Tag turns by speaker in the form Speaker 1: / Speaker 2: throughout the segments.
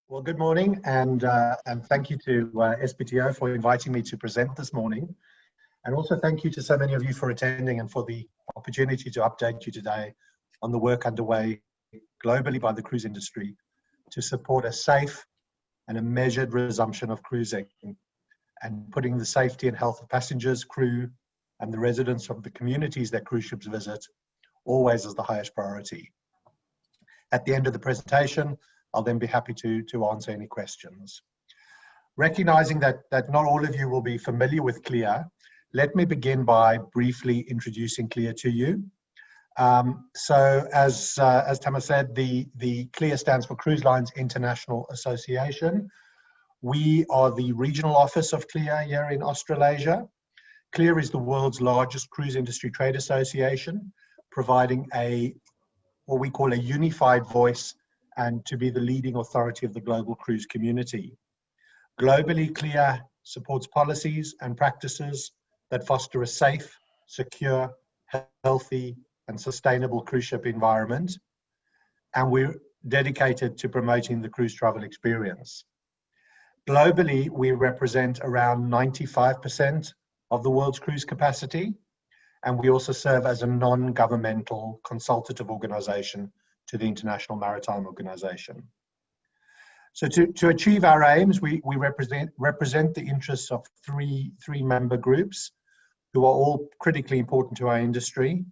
Speaker 1: Well, good morning, and thank you to SPTO for inviting me to present this morning. And also thank you to so many of you for attending and for the opportunity to update you today on the work underway globally by the cruise industry to support a safe and a measured resumption of cruising and putting the safety and health of passengers, crew, and the residents of the communities that cruise ships visit always as the highest priority. At the end of the presentation, I'll then be happy to answer any questions. Recognizing that not all of you will be familiar with CLIA, let me begin by briefly introducing CLIA to you. So as Tama said, the CLIA stands for Cruise Lines International Association. We are the regional office of CLIA here in Australasia. CLIA is the world's largest cruise industry trade association, providing what we call a unified voice and to be the leading authority of the global cruise community. Globally, CLIA supports policies and practices that foster a safe, secure, healthy, and sustainable cruise ship environment. And we're dedicated to promoting the cruise travel experience. Globally, we represent around 95% of the world's cruise capacity. And we also serve as a non-governmental consultative organization to the International Maritime Organization. So to achieve our aims, we represent the interests of three member groups who are all critically important to our industry.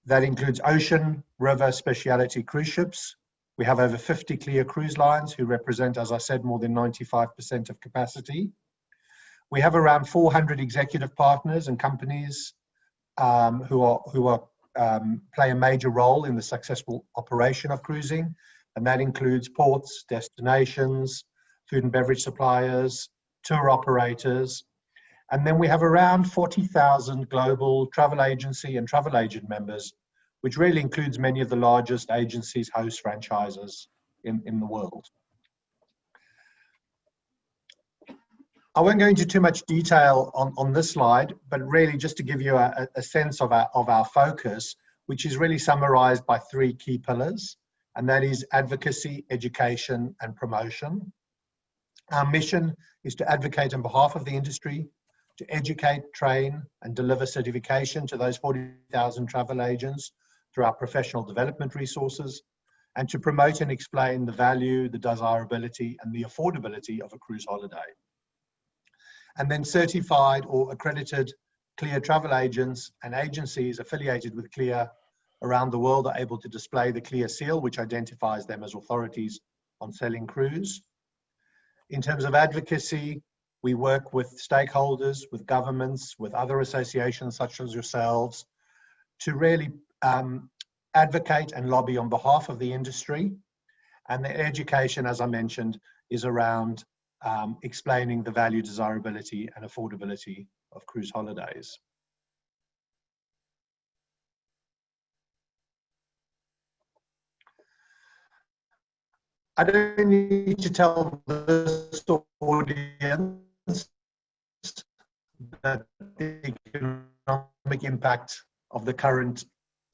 Speaker 1: That includes ocean, river, specialty cruise ships. We have over 50 CLIA cruise lines who represent, as I said, more than 95% of capacity. We have around 400 executive partners and companies who play a major role in the successful operation of cruising, and that includes ports, destinations, food and beverage suppliers, tour operators, and then we have around 40,000 global travel agency and travel agent members, which really includes many of the largest agencies, host franchises in the world. I won't go into too much detail on this slide, but really just to give you a sense of our focus, which is really summarized by three key pillars, and that is advocacy, education, and promotion. Our mission is to advocate on behalf of the industry, to educate, train, and deliver certification to those 40,000 travel agents through our professional development resources, and to promote and explain the value, the desirability, and the affordability of a cruise holiday. And then certified or accredited CLIA travel agents and agencies affiliated with CLIA around the world are able to display the CLIA seal, which identifies them as authorities on selling cruise. In terms of advocacy, we work with stakeholders, with governments, with other associations such as yourselves to really advocate and lobby on behalf of the industry. And the education, as I mentioned, is around explaining the value, desirability, and affordability of cruise holidays. I don't need to tell this audience that the economic impact of the current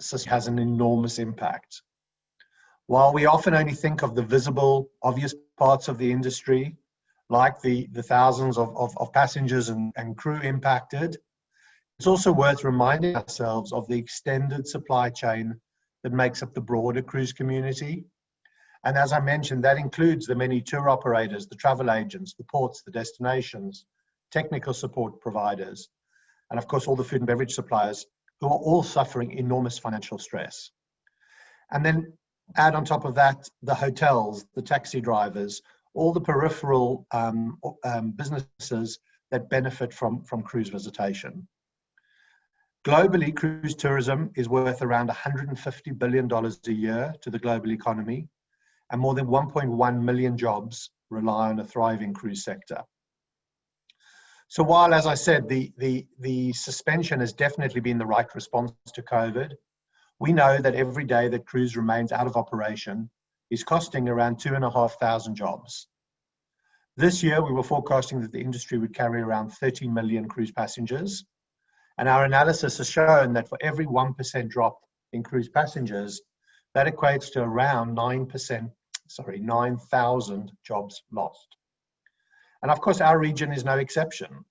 Speaker 1: system has an enormous impact. While we often only think of the visible, obvious parts of the industry, like the thousands of passengers and crew impacted, it's also worth reminding ourselves of the extended supply chain that makes up the broader cruise community. And as I mentioned, that includes the many tour operators, the travel agents, the ports, the destinations, technical support providers, and of course all the food and beverage suppliers who are all suffering enormous financial stress. And then add on top of that, the hotels, the taxi drivers, all the peripheral businesses that benefit from cruise visitation. Globally, cruise tourism is worth around $150 billion a year to the global economy, and more than 1.1 million jobs rely on a thriving cruise sector. So while, as I said, the suspension has definitely been the right response to COVID, we know that every day that cruise remains out of operation is costing around 2,500 jobs. This year, we were forecasting that the industry would carry around 30 million cruise passengers. And our analysis has shown that for every 1% drop in cruise passengers, that equates to around 9% 9,000 jobs lost. And of course, our region is no exception.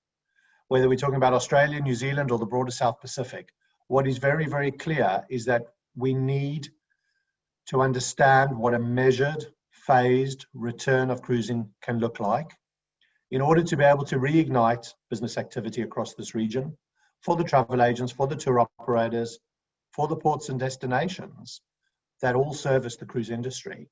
Speaker 1: Whether we're talking about Australia, New Zealand, or the broader South Pacific, what is very, very clear is that we need to understand what a measured, phased return of cruising can look like in order to be able to reignite business activity across this region for the travel agents, for the tour operators, for the ports and destinations that all service the cruise industry.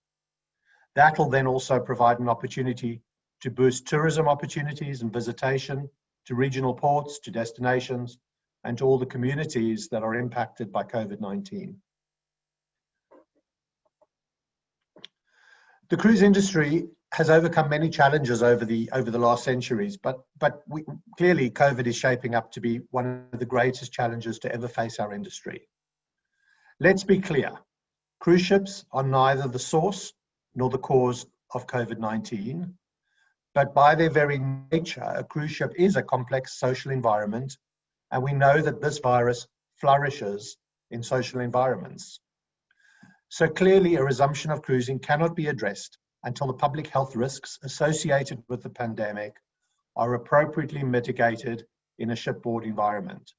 Speaker 1: That will then also provide an opportunity to boost tourism opportunities and visitation to regional ports, to destinations, and to all the communities that are impacted by COVID-19. The cruise industry has overcome many challenges over the last centuries, but clearly COVID is shaping up to be one of the greatest challenges to ever face our industry. Let's be clear, cruise ships are neither the source nor the cause of COVID-19, but by their very nature, a cruise ship is a complex social environment, and we know that this virus flourishes in social environments. So clearly, a resumption of cruising cannot be addressed until the public health risks associated with the pandemic are appropriately mitigated in a shipboard environment.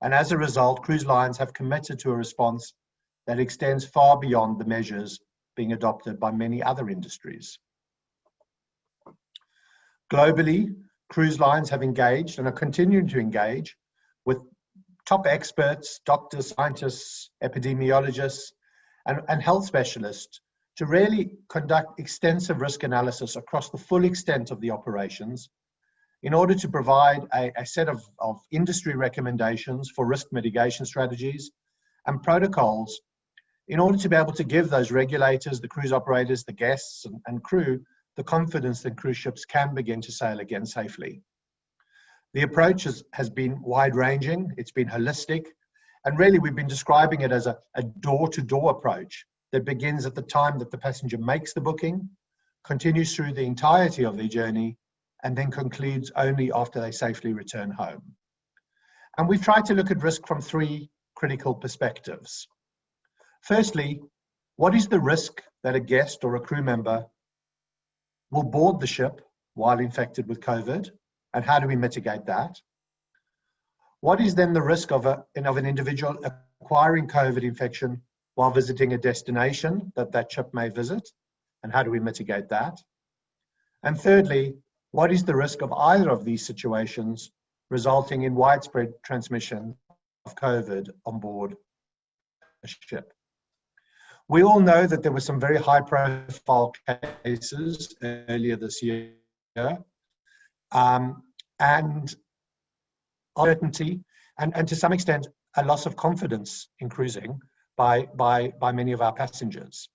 Speaker 1: And as a result, cruise lines have committed to a response that extends far beyond the measures being adopted by many other industries. Globally, cruise lines have engaged and are continuing to engage with top experts, doctors, scientists, epidemiologists, and health specialists to really conduct extensive risk analysis across the full extent of the operations in order to provide a set of industry recommendations for risk mitigation strategies and protocols in order to be able to give those regulators, the cruise operators, the guests, and crew the confidence that cruise ships can begin to sail again safely. The approach has been wide-ranging, it's been holistic, and really we've been describing it as a door-to-door approach that begins at the time that the passenger makes the booking, continues through the entirety of their journey, and then concludes only after they safely return home. And we've tried to look at risk from three critical perspectives. Firstly, what is the risk that a guest or a crew member will board the ship while infected with COVID, and how do we mitigate that? What is then the risk of an individual acquiring COVID infection while visiting a destination that ship may visit, and how do we mitigate that? And thirdly, what is the risk of either of these situations resulting in widespread transmission of COVID on board a ship? We all know that there were some very high-profile cases earlier this year, and uncertainty, and to some extent, a loss of confidence in cruising by many of our passengers.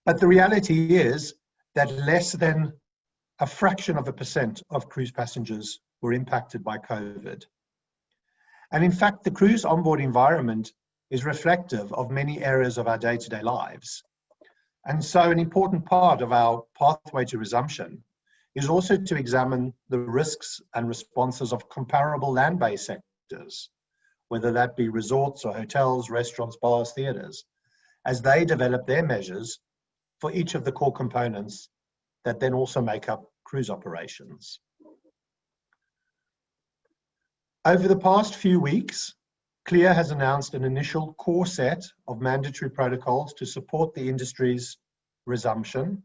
Speaker 1: But the reality is that less than a fraction of a percent of cruise passengers were impacted by COVID. And in fact, the cruise onboard environment is reflective of many areas of our day-to-day lives. And so an important part of our pathway to resumption is also to examine the risks and responses of comparable land-based sectors, whether that be resorts or hotels, restaurants, bars, theatres, as they develop their measures for each of the core components that then also make up cruise operations. Over the past few weeks, CLIA has announced an initial core set of mandatory protocols to support the industry's resumption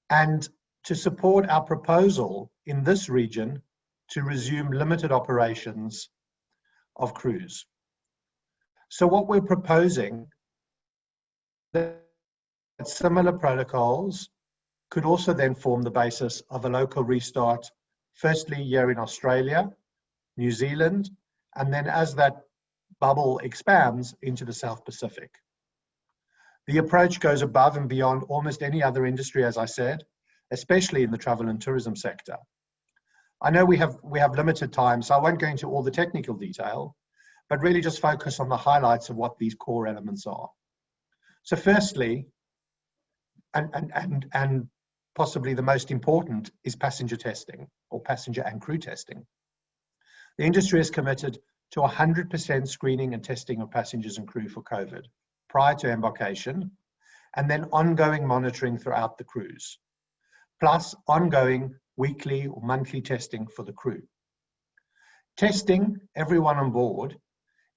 Speaker 1: and to support our proposal in this region to resume limited operations of cruise. So what we're proposing, that similar protocols could also then form the basis of a local restart, firstly here in Australia, New Zealand, and then as that bubble expands into the South Pacific. The approach goes above and beyond almost any other industry, as I said, especially in the travel and tourism sector. I know we have limited time, so I won't go into all the technical detail, but really just focus on the highlights of what these core elements are. So firstly, and possibly the most important, is passenger testing, or passenger and crew testing. The industry is committed to 100% screening and testing of passengers and crew for COVID prior to embarkation, and then ongoing monitoring throughout the cruise, plus ongoing weekly or monthly testing for the crew. Testing everyone on board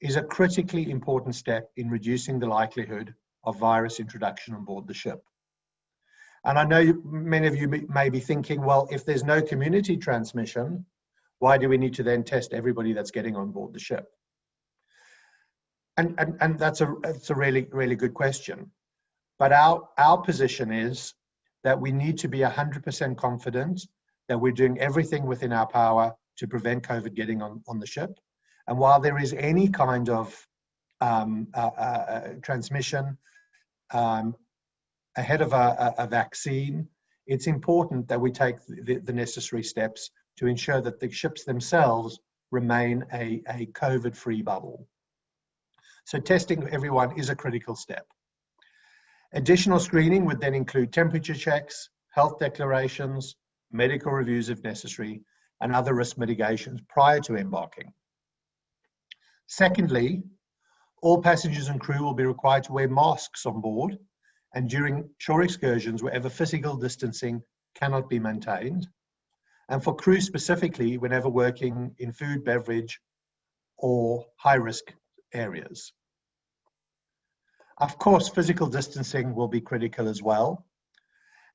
Speaker 1: is a critically important step in reducing the likelihood of virus introduction on board the ship. And I know many of you may be thinking, well, if there's no community transmission, why do we need to then test everybody that's getting on board the ship? And that's a really, really good question. But our position is that we need to be 100% confident that we're doing everything within our power to prevent COVID getting on the ship. And while there is any kind of transmission ahead of a vaccine, it's important that we take the necessary steps to ensure that the ships themselves remain a COVID-free bubble. So testing everyone is a critical step. Additional screening would then include temperature checks, health declarations, medical reviews if necessary, and other risk mitigations prior to embarking. Secondly, all passengers and crew will be required to wear masks on board and during shore excursions wherever physical distancing cannot be maintained, and for crew specifically whenever working in food, beverage, or high-risk areas. Of course, physical distancing will be critical as well,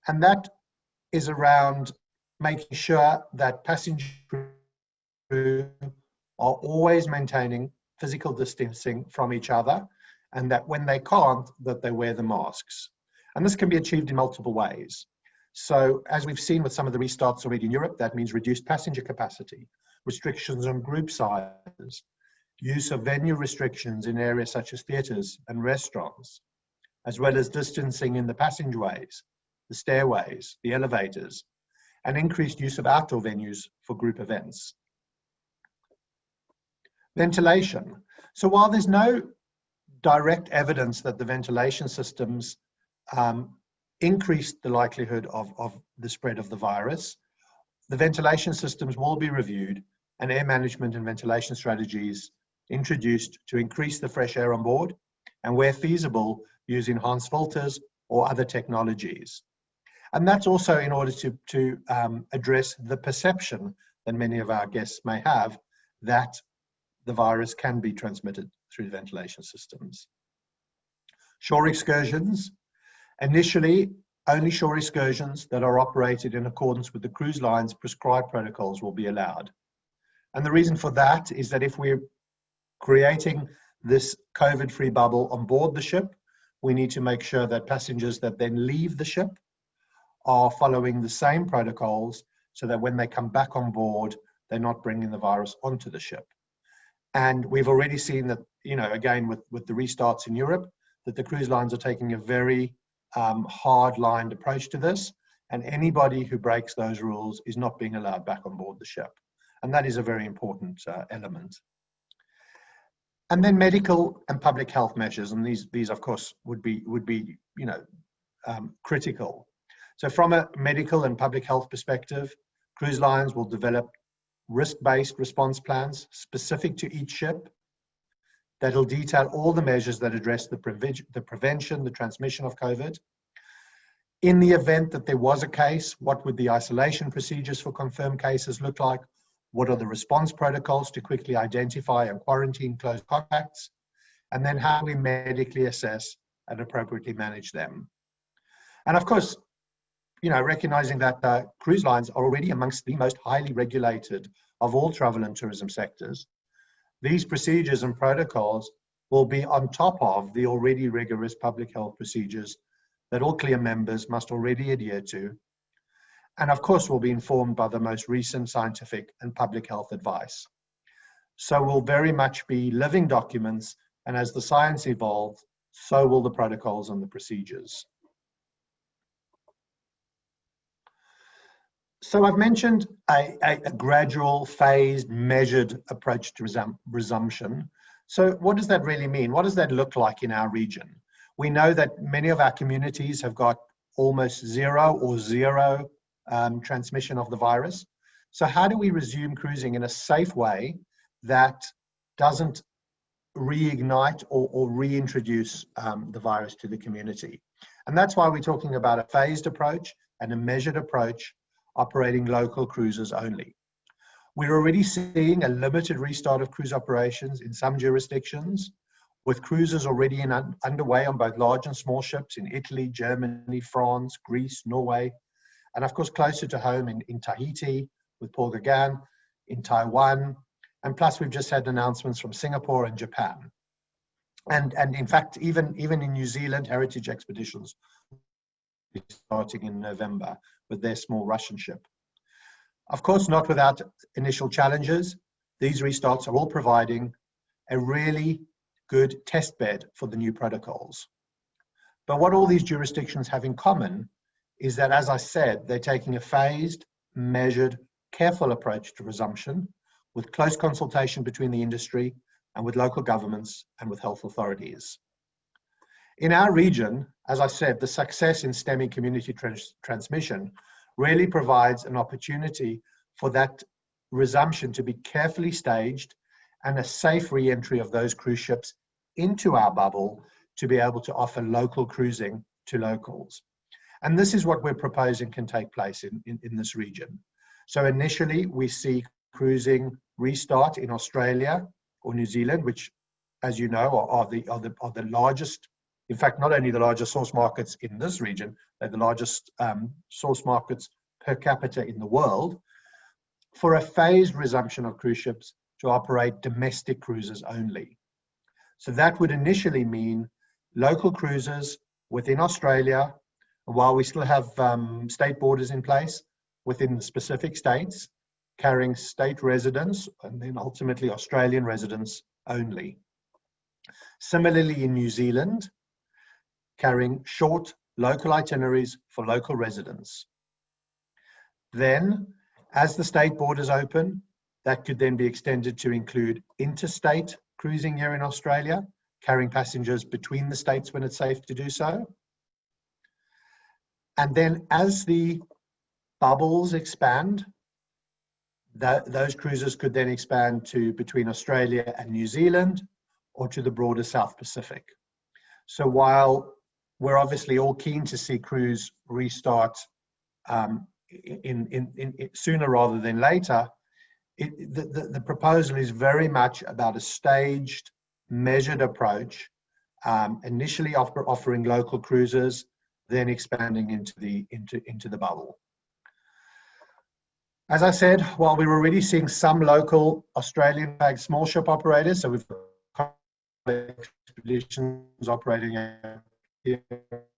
Speaker 1: and that is around making sure that passenger crew are always maintaining physical distancing from each other, and that when they can't, that they wear the masks. And this can be achieved in multiple ways. So as we've seen with some of the restarts already in Europe, that means reduced passenger capacity, restrictions on group sizes, use of venue restrictions in areas such as theatres and restaurants, as well as distancing in the passageways, the stairways, the elevators, and increased use of outdoor venues for group events. Ventilation. So while there's no direct evidence that the ventilation systems increased the likelihood of the spread of the virus, the ventilation systems will be reviewed and air management and ventilation strategies introduced to increase the fresh air on board, and where feasible, use enhanced filters or other technologies. And that's also in order to address the perception that many of our guests may have that the virus can be transmitted through the ventilation systems. Shore excursions. Initially, only shore excursions that are operated in accordance with the cruise line's prescribed protocols will be allowed. And the reason for that is that if we're creating this COVID-free bubble on board the ship, we need to make sure that passengers that then leave the ship are following the same protocols so that when they come back on board, they're not bringing the virus onto the ship. And we've already seen that, you know, again, with the restarts in Europe, that the cruise lines are taking a very hard-lined approach to this, and anybody who breaks those rules is not being allowed back on board the ship. And that is a very important element. And then medical and public health measures, and these of course would be you know, critical. So from a medical and public health perspective, cruise lines will develop risk-based response plans specific to each ship that'll detail all the measures that address the prevention, the transmission of COVID. In the event that there was a case, what would the isolation procedures for confirmed cases look like? What are the response protocols to quickly identify and quarantine close contacts? And then how do we medically assess and appropriately manage them? And of course, you know, recognizing that cruise lines are already amongst the most highly regulated of all travel and tourism sectors, these procedures and protocols will be on top of the already rigorous public health procedures that all CLIA members must already adhere to, and of course will be informed by the most recent scientific and public health advice. So will very much be living documents, and as the science evolves, so will the protocols and the procedures. So I've mentioned a gradual, phased, measured approach to resumption. So what does that really mean? What does that look like in our region? We know that many of our communities have got almost zero transmission of the virus. So how do we resume cruising in a safe way that doesn't reignite or reintroduce the virus to the community? And that's why we're talking about a phased approach and a measured approach operating local cruises only. We're already seeing a limited restart of cruise operations in some jurisdictions, with cruises already underway on both large and small ships in Italy, Germany, France, Greece, Norway, and of course closer to home in Tahiti with Paul Gauguin, in Taiwan, and plus we've just had announcements from Singapore and Japan. And in fact, even in New Zealand, heritage expeditions starting in November with their small Russian ship. Of course, not without initial challenges. These restarts are all providing a really good test bed for the new protocols. But what all these jurisdictions have in common is that, as I said, they're taking a phased, measured, careful approach to resumption with close consultation between the industry and with local governments and with health authorities. In our region, as I said, the success in stemming community transmission really provides an opportunity for that resumption to be carefully staged and a safe re-entry of those cruise ships into our bubble to be able to offer local cruising to locals. And this is what we're proposing can take place in this region. So initially, we see cruising restart in Australia or New Zealand, which, as you know, are the largest, in fact, not only the largest source markets in this region, they're the largest source markets per capita in the world, for a phased resumption of cruise ships to operate domestic cruises only. So that would initially mean local cruises within Australia, while we still have state borders in place within the specific states, carrying state residents and then ultimately Australian residents only. Similarly in New Zealand, carrying short local itineraries for local residents. Then, as the state borders open, that could then be extended to include interstate cruising here in Australia, carrying passengers between the states when it's safe to do so. And then as the bubbles expand, those cruises could then expand to between Australia and New Zealand or to the broader South Pacific. So while we're obviously all keen to see cruise restart sooner rather than later, the proposal is very much about a staged, measured approach, initially offering local cruises, then expanding into the bubble. As I said, while we were already seeing some local Australian flagged small ship operators, so we've got expeditions operating here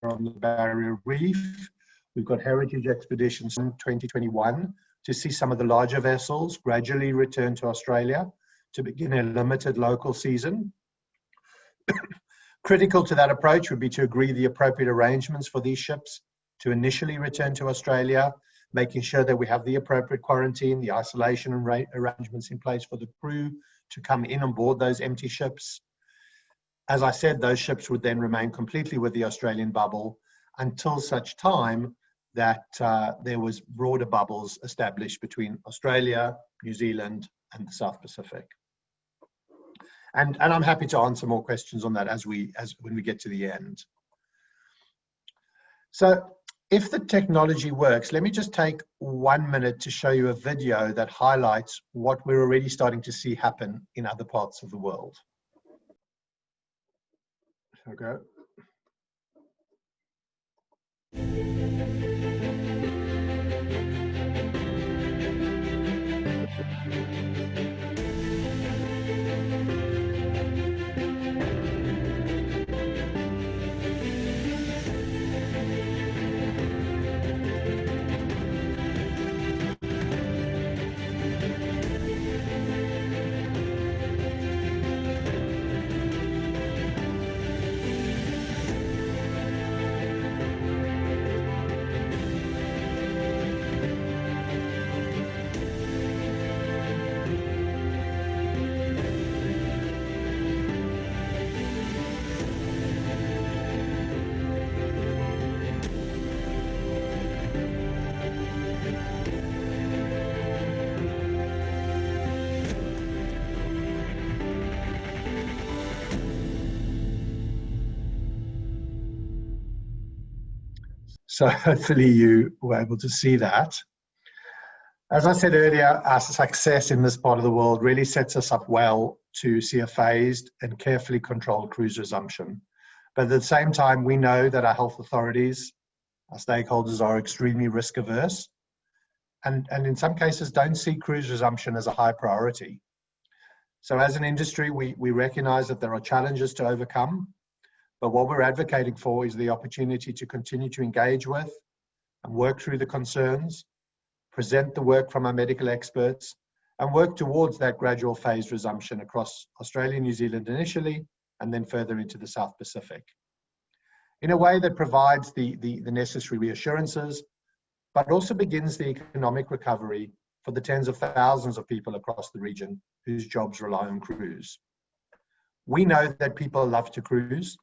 Speaker 1: on the Barrier Reef, we've got heritage expeditions in 2021 to see some of the larger vessels gradually return to Australia to begin a limited local season. Critical to that approach would be to agree the appropriate arrangements for these ships to initially return to Australia, making sure that we have the appropriate quarantine, the isolation and arrangements in place for the crew to come in on board those empty ships. As I said, those ships would then remain completely with the Australian bubble until such time that there was broader bubbles established between Australia, New Zealand, and the South Pacific. And I'm happy to answer more questions on that when we get to the end. So if the technology works, let me just take 1 minute to show you a video that highlights what we're already starting to see happen in other parts of the world. Okay. So hopefully you were able to see that. As I said earlier, our success in this part of the world really sets us up well to see a phased and carefully controlled cruise resumption. But at the same time, we know that our health authorities, our stakeholders are extremely risk averse and in some cases don't see cruise resumption as a high priority. So as an industry, we recognize that there are challenges to overcome, but what we're advocating for is the opportunity to continue to engage with and work through the concerns, present the work from our medical experts, and work towards that gradual phased resumption across Australia and New Zealand initially, and then further into the South Pacific, in a way that provides the necessary reassurances, but also begins the economic recovery for the tens of thousands of people across the region whose jobs rely on cruise. We know that people love to cruise.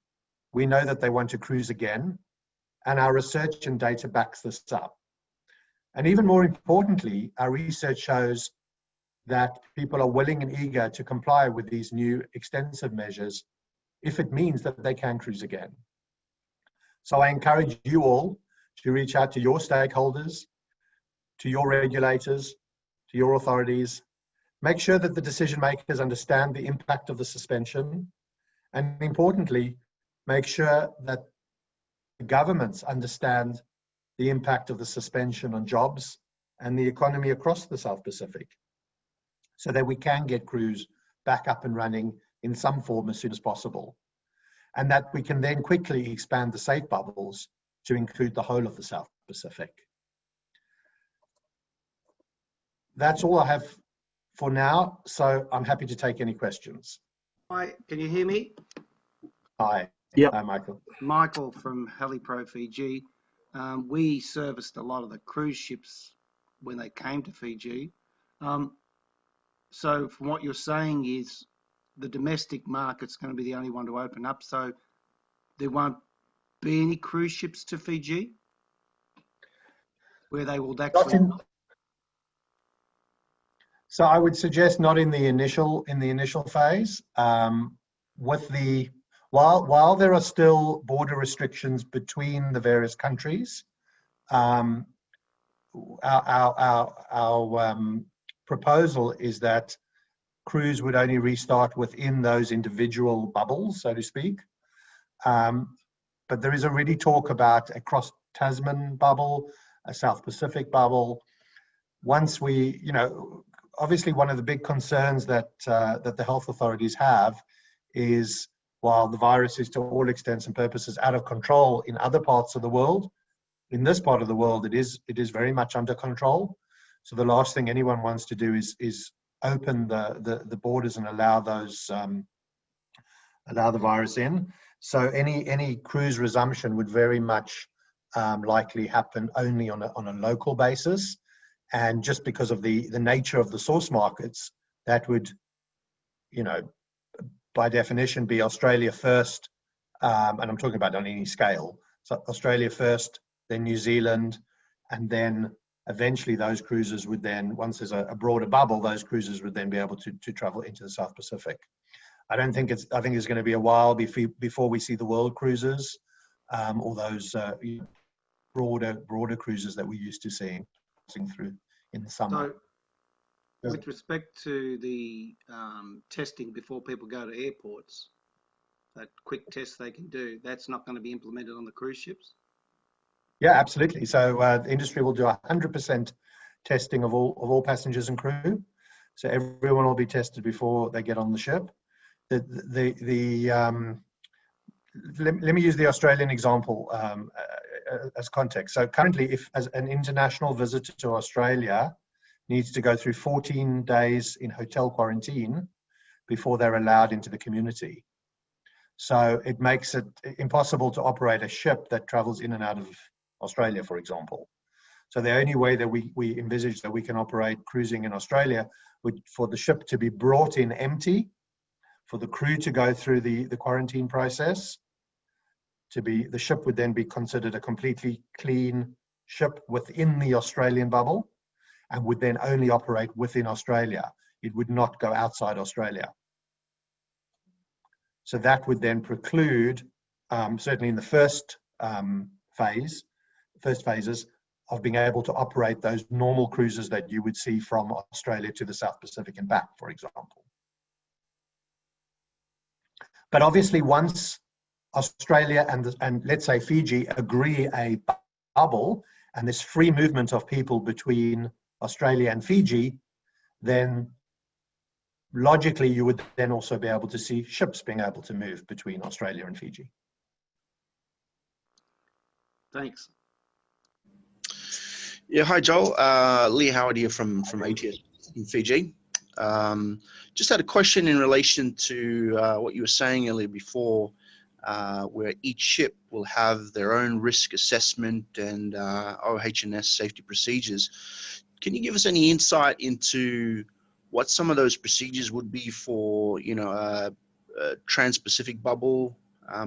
Speaker 1: We know that they want to cruise again, and our research and data backs this up. And even more importantly, our research shows that people are willing and eager to comply with these new extensive measures if it means that they can cruise again. So I encourage you all to reach out to your stakeholders, to your regulators, to your authorities. Make sure that the decision makers understand the impact of the suspension, and importantly, make sure that the governments understand the impact of the suspension on jobs and the economy across the South Pacific, so that we can get cruise back up and running in some form as soon as possible, and that we can then quickly expand the safe bubbles to include the whole of the South Pacific. That's all I have for now, so I'm happy to take any questions.
Speaker 2: Hi, can you hear me?
Speaker 1: Hi.
Speaker 3: Yep.
Speaker 1: Hi, Michael.
Speaker 2: Michael from HeliPro Fiji. We serviced a lot of the cruise ships when they came to Fiji. So from what you're saying is the domestic market's going to be the only one to open up, so there won't be any cruise ships to Fiji where they will actually...
Speaker 1: So I would suggest not in the initial phase. While there are still border restrictions between the various countries, our proposal is that cruise would only restart within those individual bubbles, so to speak. But there is already talk about a cross-Tasman bubble, a South Pacific bubble. Once we, obviously one of the big concerns that the health authorities have is, while the virus is to all intents and purposes out of control in other parts of the world, in this part of the world it is very much under control. So the last thing anyone wants to do is open the borders and allow the virus in. So any cruise resumption would very much likely happen only on a local basis. And just because of the nature of the source markets, that would, by definition, be Australia first, and I'm talking about on any scale. So Australia first, then New Zealand, and then eventually those cruises would then, once there's a broader bubble, those cruises would then be able to travel into the South Pacific. I think it's going to be a while before we see the world cruises, or those broader cruises that we're used to seeing through in the summer.
Speaker 2: So, with respect to the testing before people go to airports, that quick test they can do, that's not going to be implemented on the cruise ships?
Speaker 1: Yeah, absolutely. So the industry will do 100% testing of all passengers and crew. So everyone will be tested before they get on the ship. Let me use the Australian example as context. So currently, if as an international visitor to Australia needs to go through 14 days in hotel quarantine before they're allowed into the community. So it makes it impossible to operate a ship that travels in and out of Australia, for example. So the only way that we envisage that we can operate cruising in Australia would for the ship to be brought in empty, for the crew to go through the quarantine process, the ship would then be considered a completely clean ship within the Australian bubble and would then only operate within Australia. It would not go outside Australia. So that would then preclude, certainly in the first phase, first phases of being able to operate those normal cruises that you would see from Australia to the South Pacific and back, for example. But obviously, once Australia and let's say Fiji agree a bubble, and this free movement of people between Australia and Fiji, then logically you would then also be able to see ships being able to move between Australia and Fiji.
Speaker 2: Thanks.
Speaker 3: Yeah, hi Joel. Lee Howard here from ATS in Fiji. Just had a question in relation to what you were saying earlier before, where each ship will have their own risk assessment and OH&S safety procedures. Can you give us any insight into what some of those procedures would be for, you know, a trans-Pacific bubble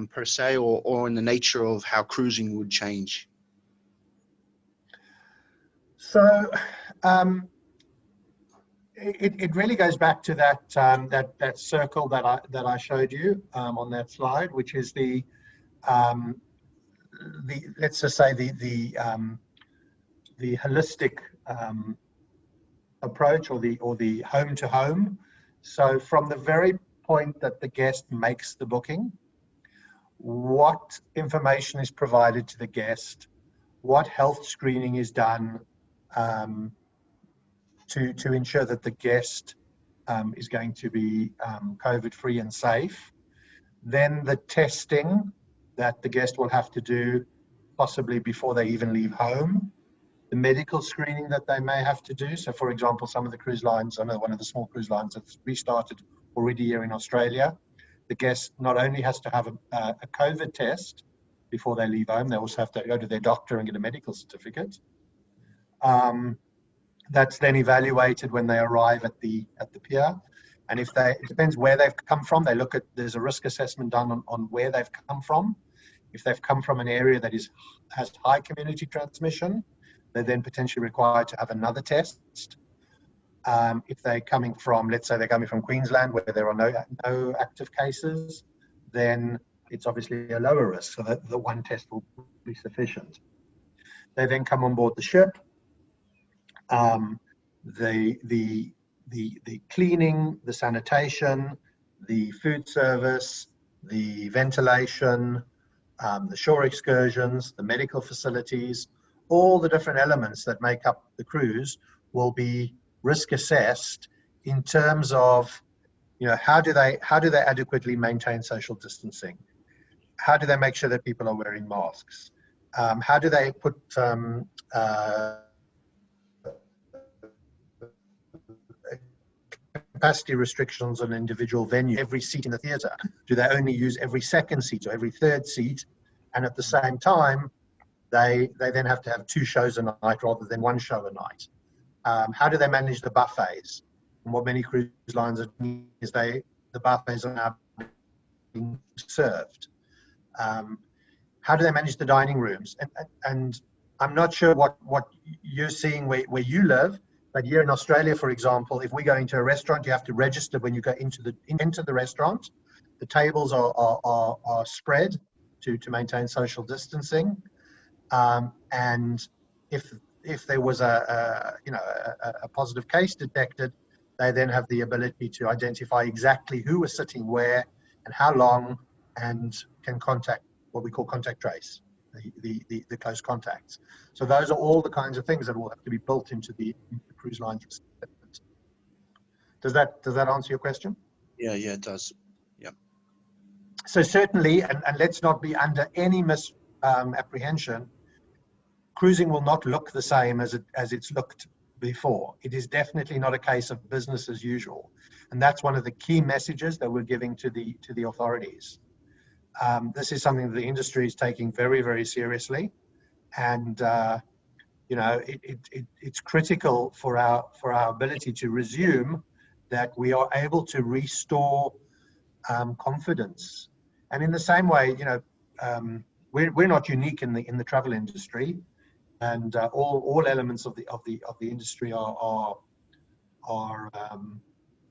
Speaker 3: per se, or in the nature of how cruising would change?
Speaker 1: So it really goes back to that that circle that I showed you on that slide, which is the let's just say the holistic approach, or the home to home. So from the very point that the guest makes the booking, what information is provided to the guest, what health screening is done to ensure that the guest is going to be COVID-free and safe. Then the testing that the guest will have to do possibly before they even leave home, the medical screening that they may have to do. So for example, some of the cruise lines, I know one of the small cruise lines that's restarted already here in Australia, the guest not only has to have a COVID test before they leave home, they also have to go to their doctor and get a medical certificate. That's then evaluated when they arrive at the pier. And if it depends where they've come from, there's a risk assessment done on where they've come from. If they've come from an area that has high community transmission, they're then potentially required to have another test. If they're coming from, let's say they're coming from Queensland where there are no active cases, then it's obviously a lower risk, so that the one test will be sufficient. They then come on board the ship. The cleaning, the sanitation, the food service, the ventilation, the shore excursions, the medical facilities, all the different elements that make up the cruise will be risk assessed in terms of, you know, how do they adequately maintain social distancing? How do they make sure that people are wearing masks? How do they put capacity restrictions on individual venue, every seat in the theatre? Do they only use every second seat or every third seat? And at the same time, they then have to have 2 shows a night rather than 1 show a night. How do they manage the buffets? And what many cruise lines are doing is the buffets are now being served. How do they manage the dining rooms? And I'm not sure what you're seeing where you live, but here in Australia, for example, if we go into a restaurant, you have to register when you go into the restaurant. The tables are spread to maintain social distancing. And if there was a positive case detected, they then have the ability to identify exactly who was sitting where and how long, and can contact what we call contact trace, the close contacts. So those are all the kinds of things that will have to be built into the cruise line. Does that answer your question?
Speaker 3: Yeah, it does. Yeah.
Speaker 1: So certainly, and let's not be under any misapprehension, cruising will not look the same as it's looked before. It is definitely not a case of business as usual, and that's one of the key messages that we're giving to the authorities. This is something that the industry is taking very, very seriously, and it's critical for our ability to resume, that we are able to restore confidence. And in the same way, we're not unique in the travel industry, and all elements of the industry are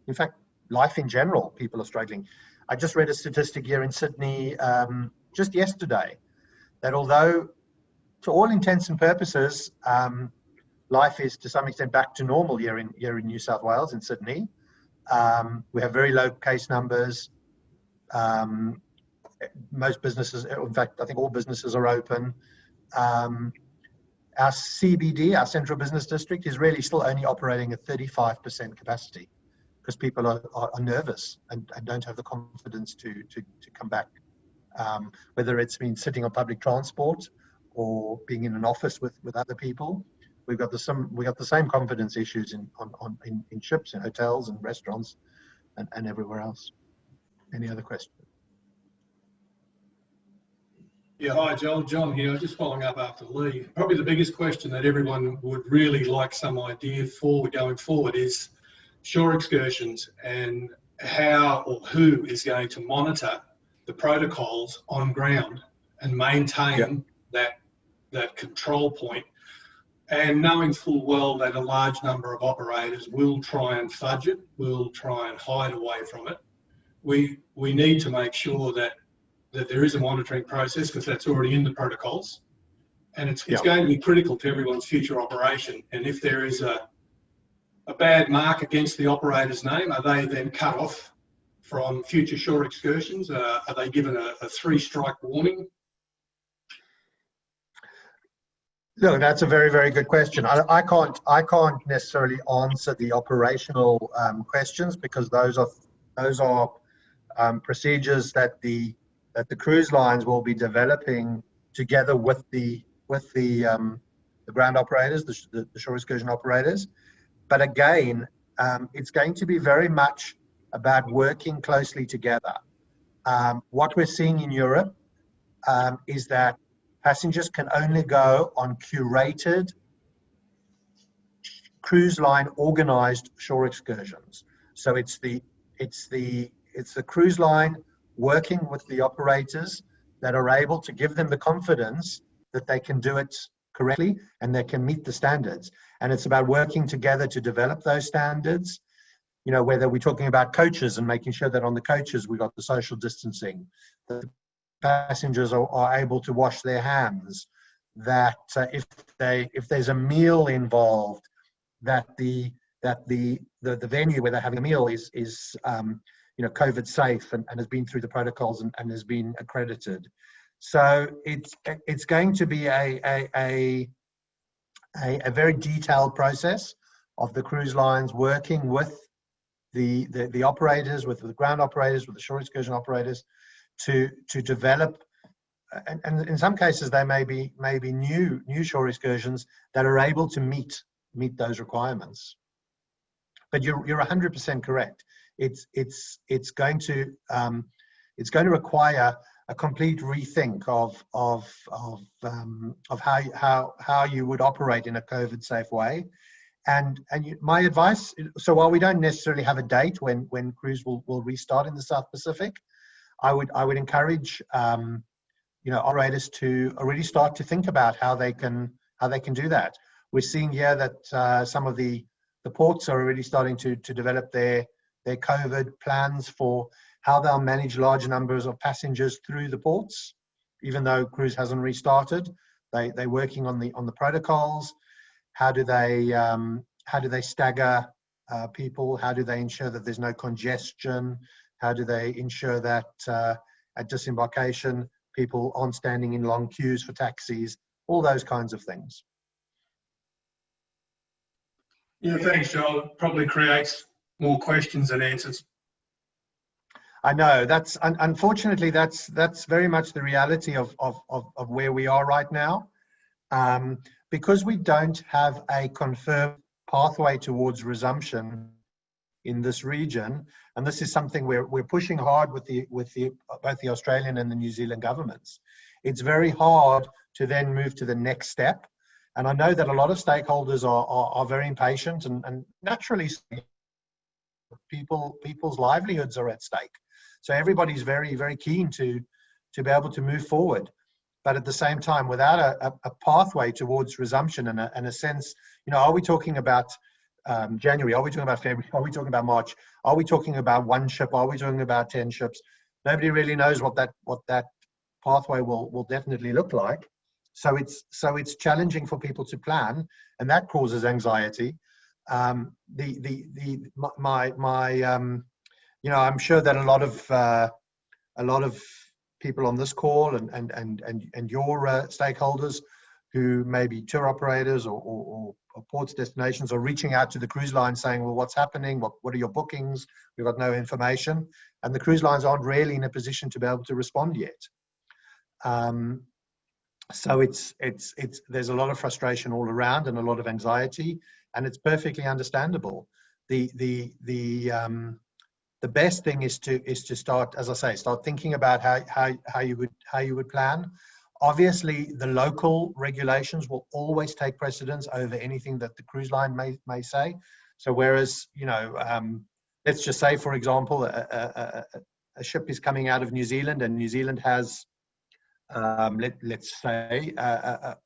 Speaker 1: in fact, life in general, people are struggling. I just read a statistic here in Sydney just yesterday that although to all intents and purposes, life is to some extent back to normal here in New South Wales, in Sydney. We have very low case numbers. Most businesses, in fact, I think all businesses are open. Our CBD, our Central Business District, is really still only operating at 35% capacity because people are nervous and don't have the confidence to come back. Whether it's been sitting on public transport or being in an office with other people, we got the same confidence issues in ships and hotels and restaurants and everywhere else. Any other questions?
Speaker 4: Yeah, hi Joel, John here. Just following up after Lee. Probably the biggest question that everyone would really like some idea for going forward is shore excursions and how or who is going to monitor the protocols on ground and maintain that control point. And knowing full well that a large number of operators will try and fudge it, will try and hide away from it, we need to make sure that there is a monitoring process, because that's already in the protocols, and it's going to be critical to everyone's future operation. And if there is a bad mark against the operator's name, are they then cut off from future shore excursions? Are they given a 3-strike warning?
Speaker 1: Look, that's a very, very good question. I can't necessarily answer the operational questions, because those are procedures that the cruise lines will be developing together with the ground operators, the shore excursion operators. But again, it's going to be very much about working closely together. What we're seeing in Europe is that passengers can only go on curated cruise line organized shore excursions. So it's the cruise line working with the operators that are able to give them the confidence that they can do it correctly and they can meet the standards. And it's about working together to develop those standards. You know, whether we're talking about coaches and making sure that on the coaches we got the social distancing, that the passengers are able to wash their hands, that if there's a meal involved, that the venue where they're having a meal is COVID safe and has been through the protocols and has been accredited. So it's going to be a very detailed process of the cruise lines working with the operators, with the ground operators, with the shore excursion operators, to develop, and in some cases they may be new shore excursions that are able to meet those requirements. But you're 100% correct. It's going to require a complete rethink of how you would operate in a COVID safe way. And my advice, so while we don't necessarily have a date when cruise will restart in the South Pacific, I would encourage operators to already start to think about how they can do that. We're seeing here that some of the ports are already starting to develop their COVID plans for how they'll manage large numbers of passengers through the ports, even though cruise hasn't restarted. They're working on the protocols. How do they stagger people? How do they ensure that there's no congestion? How do they ensure that at disembarkation people aren't standing in long queues for taxis? All those kinds of things.
Speaker 4: Yeah, thanks, Joel. It probably creates more questions than answers.
Speaker 1: I know unfortunately that's very much the reality of where we are right now, because we don't have a confirmed pathway towards resumption in this region, and this is something we're pushing hard with both the Australian and the New Zealand governments. It's very hard to then move to the next step, and I know that a lot of stakeholders are very impatient, and naturally people's livelihoods are at stake. So everybody's very, very keen to be able to move forward. But at the same time, without a pathway towards resumption and a sense, are we talking about January? Are we talking about February? Are we talking about March? Are we talking about one ship? Are we talking about 10 ships? Nobody really knows what that pathway will definitely look like. it's challenging for people to plan, and that causes anxiety. I'm sure that a lot of people on this call and your stakeholders who may be tour operators or ports destinations are reaching out to the cruise lines saying, well, what's happening? What are your bookings? We've got no information. And the cruise lines aren't really in a position to be able to respond yet. So there's a lot of frustration all around and a lot of anxiety, and it's perfectly understandable. The best thing is to start, as I say, start thinking about how you would plan. Obviously, the local regulations will always take precedence over anything that the cruise line may say. So whereas, let's just say, for example, a ship is coming out of New Zealand, and New Zealand has, let's say, a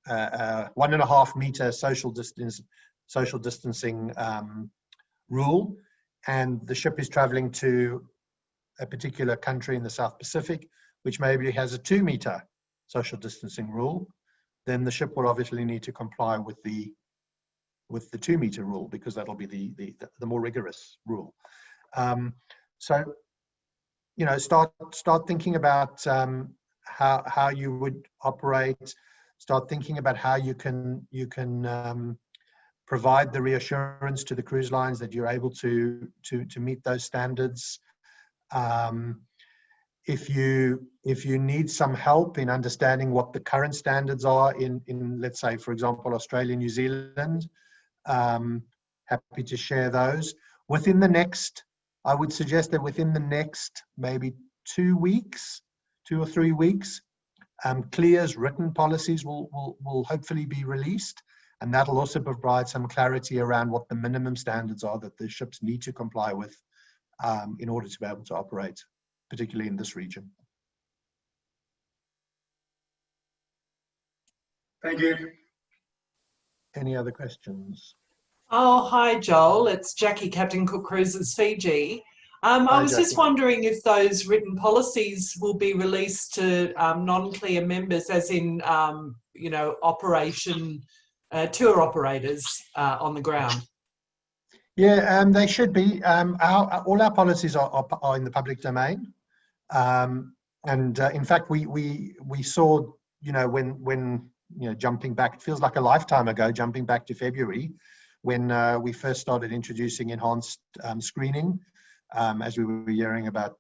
Speaker 1: 1.5 meter social distancing rule, and the ship is traveling to a particular country in the South Pacific, which maybe has a 2 meter social distancing rule, then the ship will obviously need to comply with the 2 meter rule, because that'll be the more rigorous rule. So, start thinking about how you would operate. Start thinking about how you can provide the reassurance to the cruise lines that you're able to meet those standards. If you need some help in understanding what the current standards are in let's say, for example, Australia, New Zealand, happy to share those. I would suggest that within the next maybe 2 or 3 weeks, CLIA's written policies will hopefully be released, and that'll also provide some clarity around what the minimum standards are that the ships need to comply with in order to be able to operate, particularly in this region.
Speaker 4: Thank you.
Speaker 1: Any other questions?
Speaker 5: Oh, hi, Joel. It's Jackie, Captain Cook Cruises Fiji. I was just wondering if those written policies will be released to non-CLIA members, as in, tour operators on the ground.
Speaker 1: Yeah, they should be. All our policies are in the public domain. In fact, we saw, when jumping back, it feels like a lifetime ago, jumping back to February, when we first started introducing enhanced screening, as we were hearing about,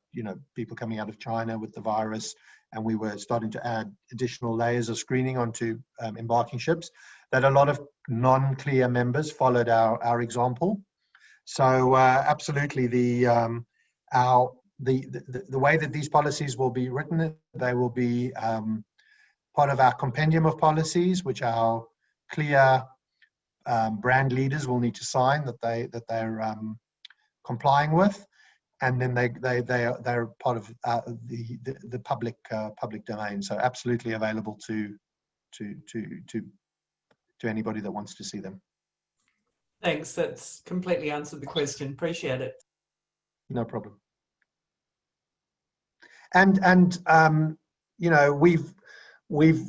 Speaker 1: people coming out of China with the virus, and we were starting to add additional layers of screening onto embarking ships, that a lot of non-CLIA members followed our example. So absolutely, the way that these policies will be written, they will be part of our compendium of policies, which our CLIA brand leaders will need to sign that they're complying with, and then they're part of the public domain. So absolutely available to anybody that wants to see them.
Speaker 5: Thanks. That's completely answered the question. Appreciate it.
Speaker 1: No problem. And we've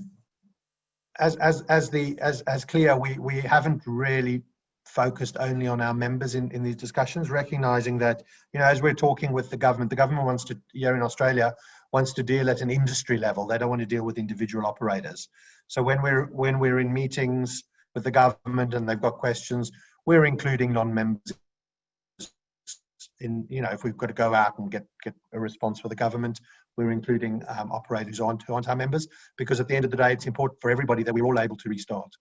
Speaker 1: as CLIA, we haven't really focused only on our members in these discussions, recognizing that, as we're talking with the government wants to, here in Australia, wants to deal at an industry level. They don't want to deal with individual operators. So when we're in meetings with the government and they've got questions, we're including non-members in, if we've got to go out and get a response for the government, we're including operators onto our members, because at the end of the day, it's important for everybody that we're all able to restart.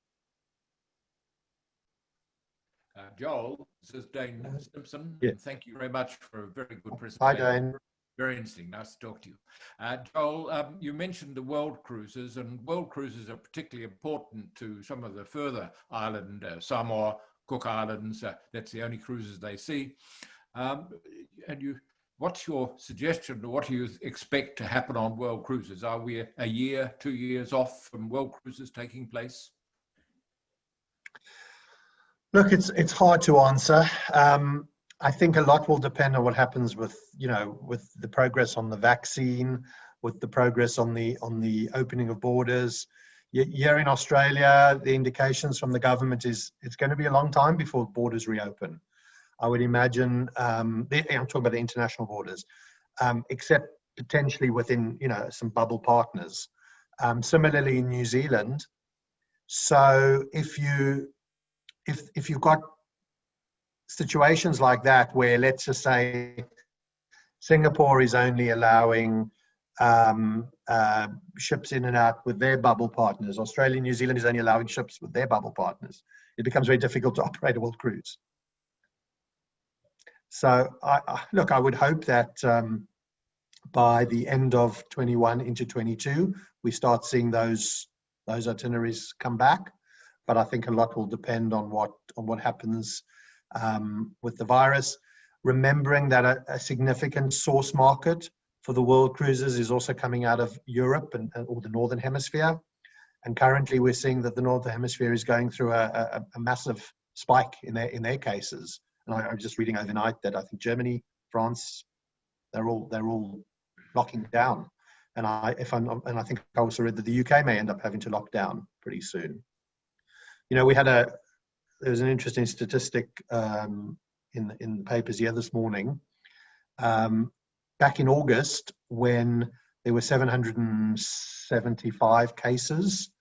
Speaker 6: Joel, this is Dane Simpson.
Speaker 1: Yeah.
Speaker 6: Thank you very much for a very good presentation.
Speaker 1: Hi, Dane.
Speaker 6: Very interesting. Nice to talk to you. Joel, you mentioned the world cruises, and world cruises are particularly important to some of the further island, Samoa, Cook Islands. That's the only cruises they see. What's your suggestion, or what do you expect to happen on world cruises? Are we a year, 2 years off from world cruises taking place?
Speaker 1: Look, it's hard to answer. I think a lot will depend on what happens with the progress on the vaccine, with the progress on the opening of borders. Here in Australia, the indications from the government is it's going to be a long time before borders reopen. I would imagine, I'm talking about the international borders, except potentially within, some bubble partners. Similarly in New Zealand. So if you've got situations like that where, let's just say, Singapore is only allowing ships in and out with their bubble partners, Australia and New Zealand is only allowing ships with their bubble partners, it becomes very difficult to operate a world cruise. So I would hope that by the end of 21 into 22, we start seeing those itineraries come back. But I think a lot will depend on what happens with the virus. Remembering that a significant source market for the world cruises is also coming out of Europe or the Northern Hemisphere. And currently we're seeing that the Northern Hemisphere is going through a massive spike in their cases. And I was just reading overnight that I think Germany, France, they're all locking down. And I think I also read that the UK may end up having to lock down pretty soon. There was an interesting statistic in the papers here this morning. Back in August, when there were 775 cases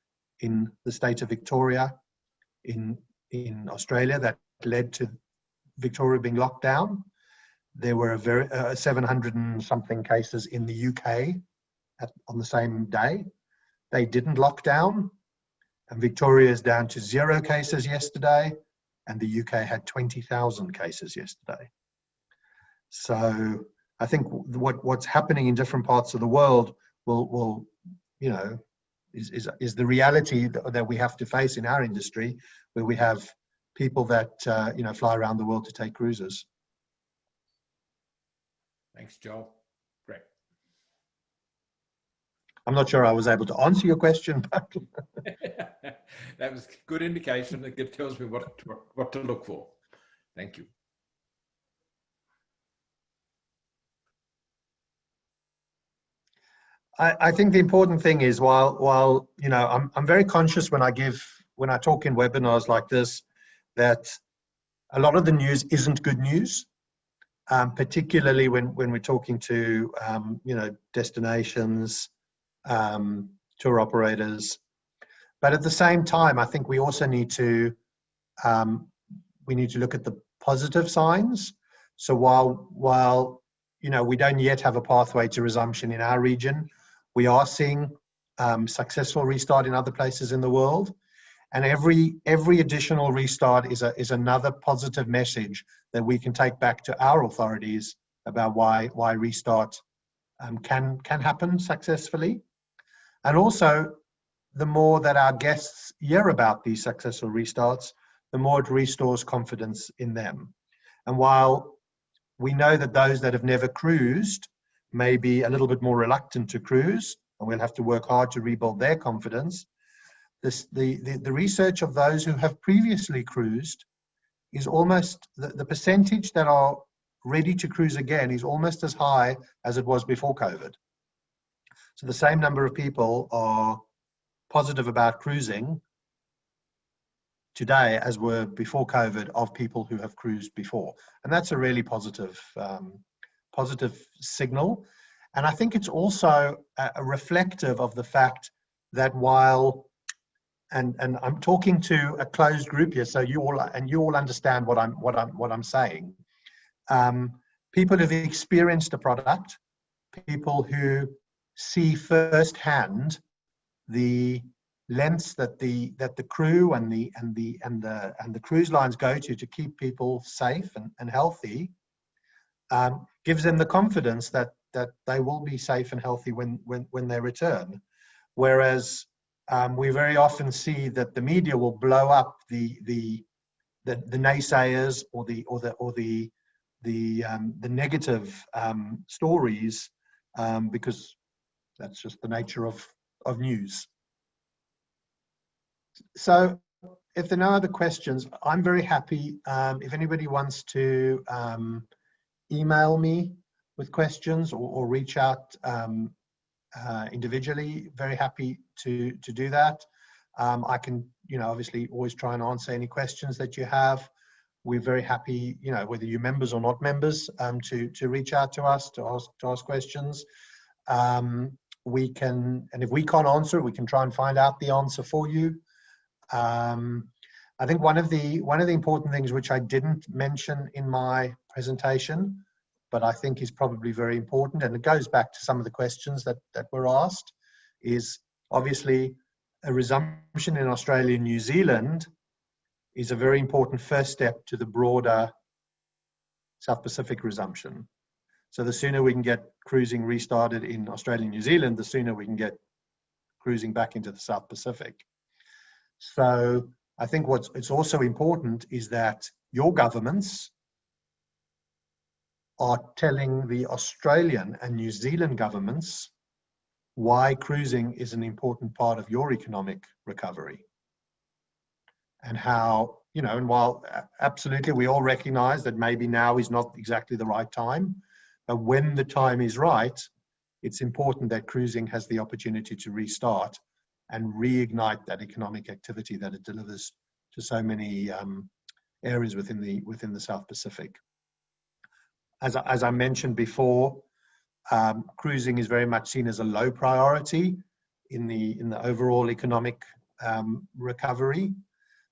Speaker 1: in the state of Victoria in Australia that led to Victoria being locked down, there were 700 and something cases in the UK on the same day. They didn't lock down, and Victoria is down to 0 cases yesterday, and the UK had 20,000 cases yesterday. So I think what's happening in different parts of the world is the reality that we have to face in our industry, where we have people that fly around the world to take cruises.
Speaker 6: Thanks, Joel. Great.
Speaker 1: I'm not sure I was able to answer your question, but
Speaker 6: that was a good indication. It tells me what to look for. Thank you.
Speaker 1: I think the important thing is, while I'm very conscious when I talk in webinars like this, that a lot of the news isn't good news, particularly when we're talking to destinations, tour operators. But at the same time, I think we also need to look at the positive signs. So while we don't yet have a pathway to resumption in our region, we are seeing successful restart in other places in the world, and every additional restart is another positive message that we can take back to our authorities about why restart can happen successfully. And also, the more that our guests hear about these successful restarts, the more it restores confidence in them. And while we know that those that have never cruised may be a little bit more reluctant to cruise, and we'll have to work hard to rebuild their confidence, the research of those who have previously cruised is almost, the percentage that are ready to cruise again is almost as high as it was before COVID. So the same number of people are positive about cruising today as were before COVID of people who have cruised before. And that's a really positive signal. And I think it's also a reflective of the fact that while, and I'm talking to a closed group here, so you all understand what I'm saying. People who've experienced a product, people who see firsthand the lengths that the crew and the cruise lines go to keep people safe and healthy, gives them the confidence that they will be safe and healthy when they return. Whereas we very often see that the media will blow up the naysayers or the negative stories, because that's just the nature of news. So if there are no other questions, I'm very happy. If anybody wants to email me with questions or reach out individually, very happy to do that. I can, obviously always try and answer any questions that you have. We're very happy, whether you're members or not members, to reach out to us, to ask questions. We can, and if we can't answer it, we can try and find out the answer for you. I think one of the important things which I didn't mention in my presentation, but I think is probably very important, and it goes back to some of the questions that were asked, is obviously a resumption in Australia and New Zealand is a very important first step to the broader South Pacific resumption. So the sooner we can get cruising restarted in Australia and New Zealand, the sooner we can get cruising back into the South Pacific. So I think it's also important is that your governments are telling the Australian and New Zealand governments why cruising is an important part of your economic recovery. And how, and while absolutely we all recognize that maybe now is not exactly the right time, but when the time is right, it's important that cruising has the opportunity to restart and reignite that economic activity that it delivers to so many areas within the South Pacific. As I mentioned before, cruising is very much seen as a low priority in the overall economic recovery.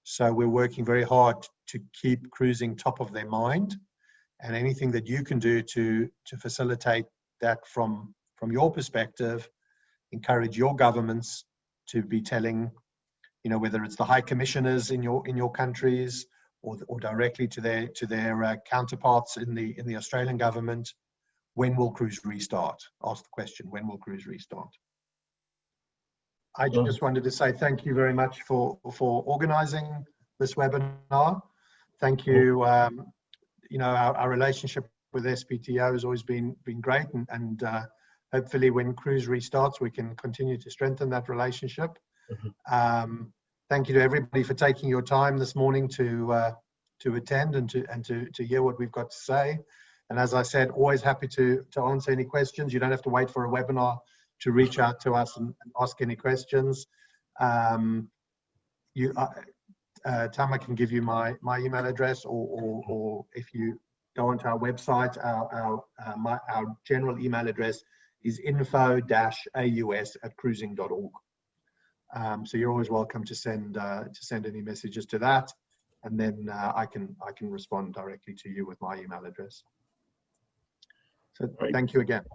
Speaker 1: So we're working very hard to keep cruising top of their mind, and anything that you can do to facilitate that from your perspective, encourage your governments to be telling, whether it's the high commissioners in your countries or directly to their counterparts in the Australian government, when will cruise restart? Ask the question, when will cruise restart? I just wanted to say thank you very much for organizing this webinar. Thank you. Our relationship with SPTO has always been great, and hopefully when cruise restarts, we can continue to strengthen that relationship. Thank you to everybody for taking your time this morning to attend and to hear what we've got to say. And as I said, always happy to answer any questions. You don't have to wait for a webinar to reach out to us and ask any questions. Tama can give you my email address, or if you go onto our website, our general email address is info-aus@cruising.org. So you're always welcome to send any messages to that, and then I can respond directly to you with my email address. So thank you again.